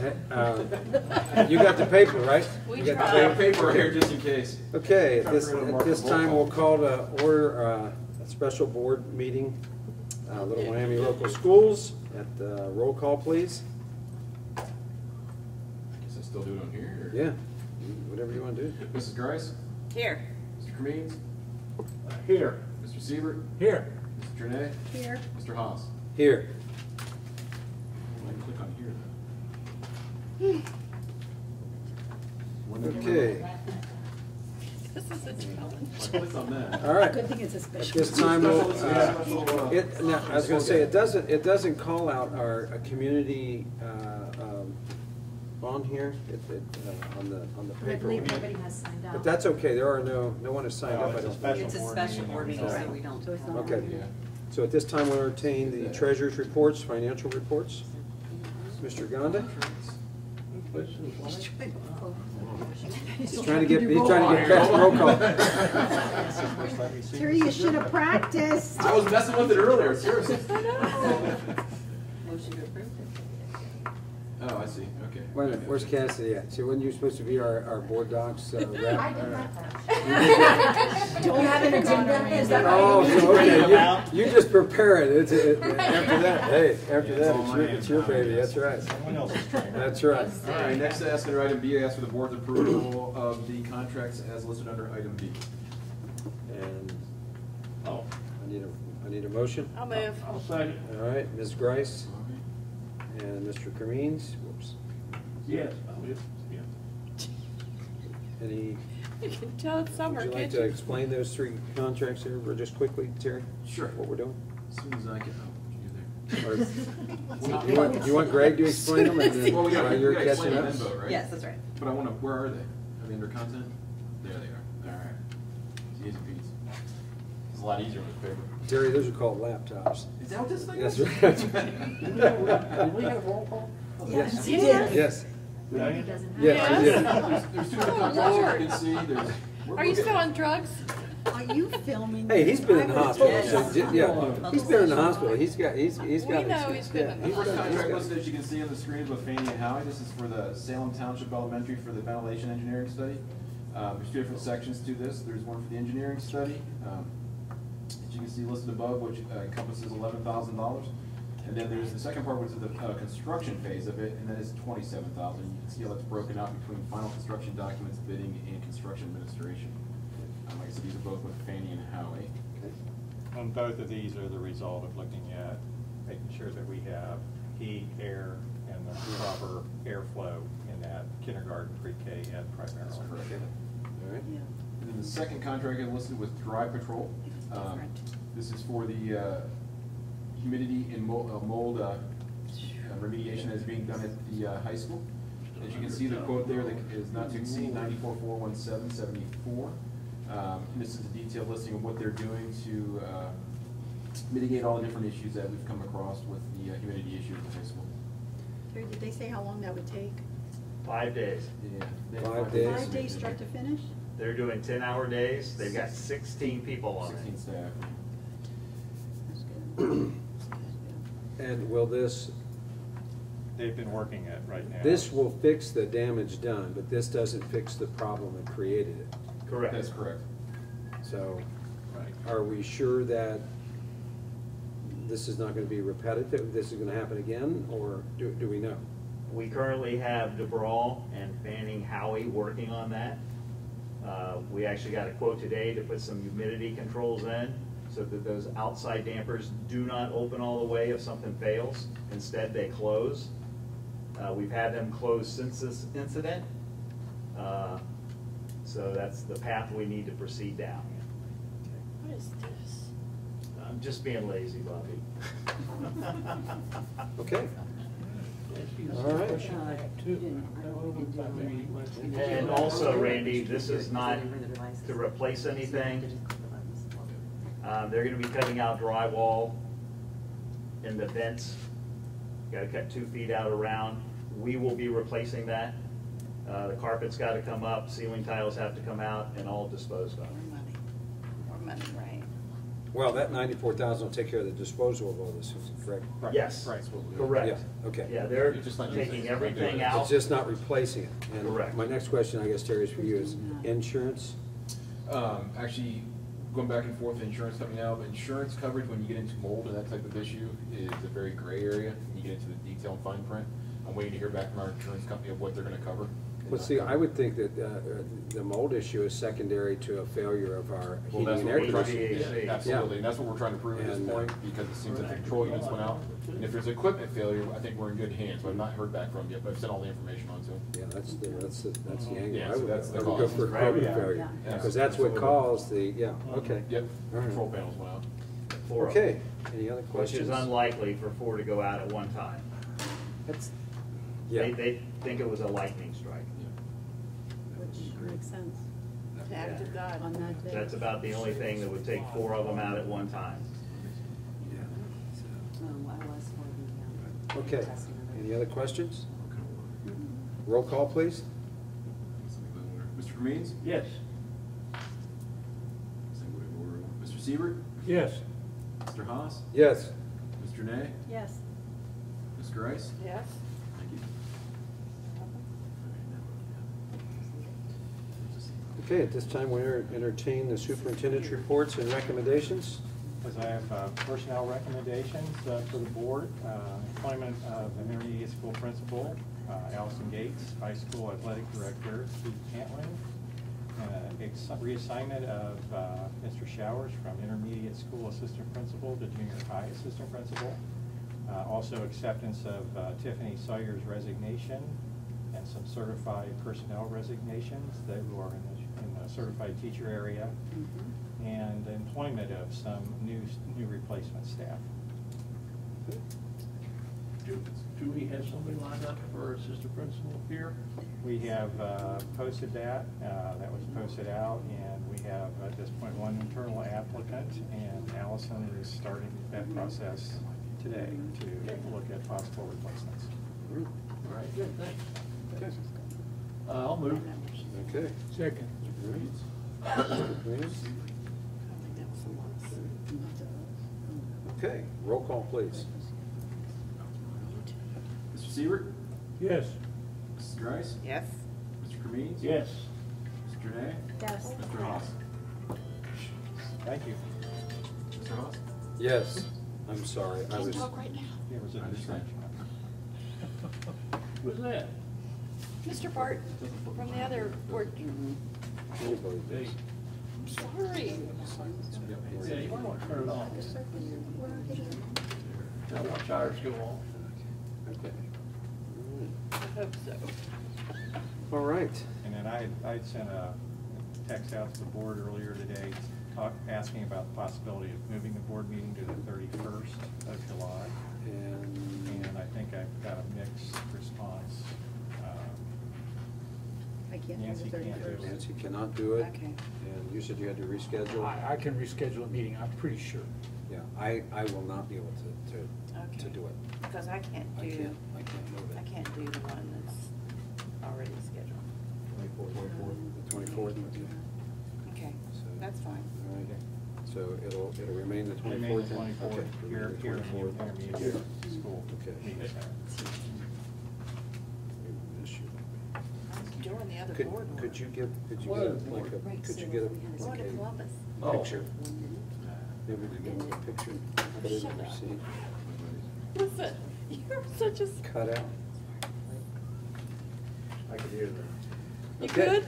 You got the paper, right? We You got tried. the I have paper right here just in case. Okay, at this Trying to mark the roll time, call. we'll call to order a special board meeting, Little Miami Local Schools. At the roll call, please. Guess I still do it on here? Or? Yeah, whatever you want to do. Mrs. Grice? Here. Mr. Cremines? Here. Mr. Siebert? Here. Mr. Jornet? Here. Mr. Haas? Here. I click on here though. When did you Okay, This is a challenge. I clicked on that. all right. Good thing it's a At special. this time, we'll, Special, now, I was gonna say, it doesn't call out our community, on here, on the I paper. believe nobody has signed up. But that's okay, there are no one has signed up, I don't think. It's a special board meeting, so we don't. So it's not Okay. on Yeah. So at this time, we'll entertain the treasurer's reports, financial reports. Mr. Gonda? He's trying to get past roll call. Terry, you should have practiced. I was messing with it earlier, seriously. Motion to approve. Oh, I see, okay. Wait a minute, where's Cassidy at? See, wasn't you supposed to be our board docs rep? Don't have an agenda, is that Oh, right? so, okay, you just prepare it. After that, hey, after that, it's your baby, that's right. Someone else's train. That's right. All right, next ask under item B, I ask for the board's approval of the contracts as listed under item B. And Oh, I need a motion. I'll move. I'll second. All right, Ms. Grice and Mr. Cremines. Whoops. Yes. Oh, yes, yeah. Any, You can tell it's summer, would you like can't to you? explain those three contracts here, or just quickly, Terry? Sure. What we're doing? As soon as I can, oh, Or you there. you want Greg to explain them, and then Well, we while gotta, you're we gotta explain catching them up? then vote, right? Yes, that's right. But I wanna, where are they? Are they under content? There they are, all right. Easy peasy. It's a lot easier with paper. Terry, those are called laptops. Is that what this thing That's is? right. Did we have roll call? Yes, you did. yes, He doesn't have. yes, you did. There's two different contracts here you can see, there's. Are you still on drugs? Are you filming? Hey, he's been in the hospital, Yes. so, yeah, he's been in the hospital, he's got. We know he's been in the yeah, First he's contract got- listed, as you can see on the screen, is with Fannie and Howie. This is for the Salem Township Elementary for the ventilation engineering study. There's two different sections to this. There's one for the engineering study, as you can see listed above, which encompasses $11,000. And then there's the second part, which is the construction phase of it, and that is $27,000. You can see how that's broken out between final construction documents, bidding, and construction administration. Like I said, these are both with Fannie and Howie. And both of these are the result of looking at making sure that we have heat, air, and the proper airflow in that kindergarten, pre-K, and That's primarily. correct. All right. Yeah. And then the second contract I listed was Dry Patrol. This is for the humidity and mold remediation that is being done at the high school. As you can see, the quote there that is not to exceed 94,417.74. And this is a detailed listing of what they're doing to mitigate all the different issues that we've come across with the humidity issue at the high school. Terry, did they say how long that would take? 5 days. Yeah. they have 5 days. 5 days start to finish? They're doing 10-hour days. They've got 16 people on 16 it. staff. That's good. And will this They've been working it right now. will fix the damage done, but this doesn't fix the problem that created it. Correct. That's correct. So Right. are we sure that this is not gonna be repetitive, this is gonna happen again, or do we know? We currently have DeBrawl and Fanning Howie working on that. We actually got a quote today to put some humidity controls in so that those outside dampers do not open all the way if something fails. Instead, they close. We've had them close since this incident. So that's the path we need to proceed down. What is this? I'm just being lazy, Bobby. Okay, all right. And also, Randy, this is not to replace anything. They're gonna be cutting out drywall in the vents. Gotta cut 2 feet out around. We will be replacing that. The carpet's gotta come up, ceiling tiles have to come out, and all disposed of. More money, right? Well, that 94,000 will take care of the disposal of all this, is it correct? Right, Yes, right. correct. Yeah, okay. Yeah, they're It's just like- taking it's everything like- out. It's just not replacing it. And Correct. my next question, I guess, Terry, is for you, is insurance? Actually, going back and forth with the insurance company now, but insurance coverage when you get into mold and that type of issue is a very gray area. When you get into the detail and fine print, I'm waiting to hear back from our insurance company of what they're gonna cover. Well, see, I would think that the mold issue is secondary to a failure of our Well, heating that's and what air we're trying conditioning. HVAC. to, absolutely, and that's what we're trying to prove at this And, point, because it seems that the control units went out. And if there's equipment failure, I think we're in good hands, but I've not heard back from them yet, but I've sent all the information on to them. Yeah, that's the angle. Yeah, I so would that's the go cause. for Right, equipment yeah. failure, Yeah. because that's what Absolutely. caused the, yeah, okay. Yep, All right. control panels went out. 4 of them, Okay, any other which questions? is unlikely for 4 to go out at one time. That's, They, yeah, they think it was a lightning strike. Which makes sense The act of God. on that day. That's about the only thing that would take 4 of them out at one time. yeah. Okay. Okay, any other questions? Roll call, please. Mr. Cremines? Yes. Mr. Siebert? Yes. Mr. Haas? Yes. Mr. Nay? Yes. Mr. Rice? Yes. Thank you. Okay, at this time, we entertain the superintendent's reports and recommendations. As I have personnel recommendations for the board, employment of an intermediate school principal, Allison Gates, high school athletic director, Steve Cantling, reassignment of Mr. Showers from intermediate school assistant principal to junior high assistant principal. Also acceptance of Tiffany Sawyer's resignation and some certified personnel resignations that who are in the certified teacher area, and employment of some new replacement staff. Do we have somebody lined up for assistant principal here? We have posted that, that was posted out, and we have at this point 1 internal applicant, and Allison is starting that process today to look at possible replacements. All right, good, thanks. I'll move. Okay. Second. Mr. Cremines? Okay, roll call, please. Mr. Siebert? Yes. Mrs. Rice? Yes. Mr. Cremines? Yes. Mr. Nay? Yes. Mr. Haas? Thank you. Mr. Haas? Yes, I'm sorry, I was, Talk right now. There was a Understand. distraction. Who's that? Mr. Bart, from the other board. anybody, Hey, I'm sorry. yeah, you might want to turn it off. Tell watch ours go on. okay. I hope so. All right, And then I'd sent a text out to the board earlier today, asking about the possibility of moving the board meeting to the 31st of July. and, And I think I've got a mixed response. I can't do Nancy the can't do 31st. it. Nancy cannot do it. Okay. And you said you had to reschedule? I can reschedule a meeting, I'm pretty sure. Yeah, I will not be able to Okay. do it. Because I can't I do, can't move I it. can't do the one that's already scheduled. The 24th, okay. Okay, So- that's fine. All right, so it'll remain the 24th? Remain the then? 24th, Okay, here remain the in the 24th. intermediate school Okay. meeting center. Issue. Join the other Could, board. one. could you get What a, other like board? a, could you get a, Go like to a Columbus. Oh. picture? Maybe we can get a picture, put it in Shut your up. seat, Listen, you're such a, cut out. I could hear that. you Okay. good?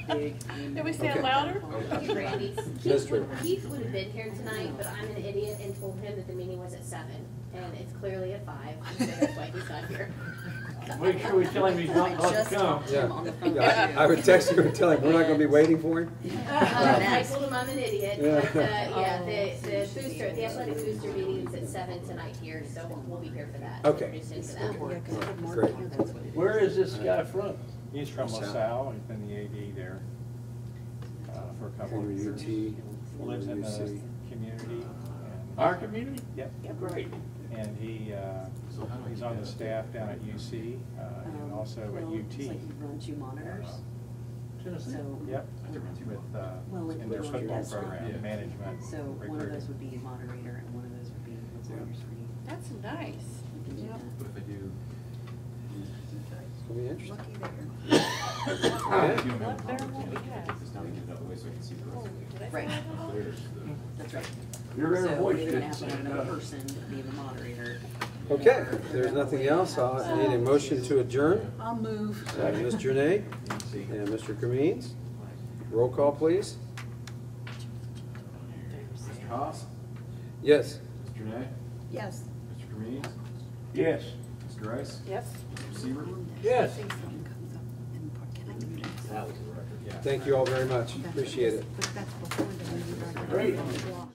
Can we say it Okay. louder? Hey, Randy. Mr. Keith would have been here tonight, but I'm an idiot and told him that the meeting was at 7, and it's clearly at 5, so that's why he's not here. Make sure we tell him he's not allowed to come. Yeah, yeah, I would text you and tell him, we're not gonna be waiting for him? I told him I'm an idiot, Yeah. but, yeah, the athletic booster meeting is at 7 tonight here, so we'll be here for that. Okay. Introduce him to that. Great. Where is this guy from? He's from LaSalle. LaSalle, he's been the AD there for a couple of Henry years. UT, Lives in the UC. community. and- Our community? Yep. Great. And he's on the staff down at UC and also at UT. Runs you monitors. Tennessee. Yep, with, Well, like in their which one football does that? program, Yeah. management, So one of recruiting. those would be moderator and one of those would be what's on your screen. That's nice. You can do Yep. that. But if I do, It's gonna be interesting. Looky there. if I Okay. do amend What better the won't we PowerPoint, I have? take this down and get it out of the way so I can see the Oh, rest of did I it. Right. say that? There's the. That's right. Your inner So voice we're gonna didn't have say another that. person being the moderator. Okay, if there's nothing else, I need a motion to adjourn. I'll move. Ms. Janae You can see. and Mr. Kameen. Roll call, please. Mr. Haas, Yes. Mr. Nay, Yes. Mr. Kareem, Yes. Mr. Rice, Yes. Mr. Seaver. Yes. That was a record. Yeah. Thank you all very much. Appreciate it. But that's before the meeting. Great.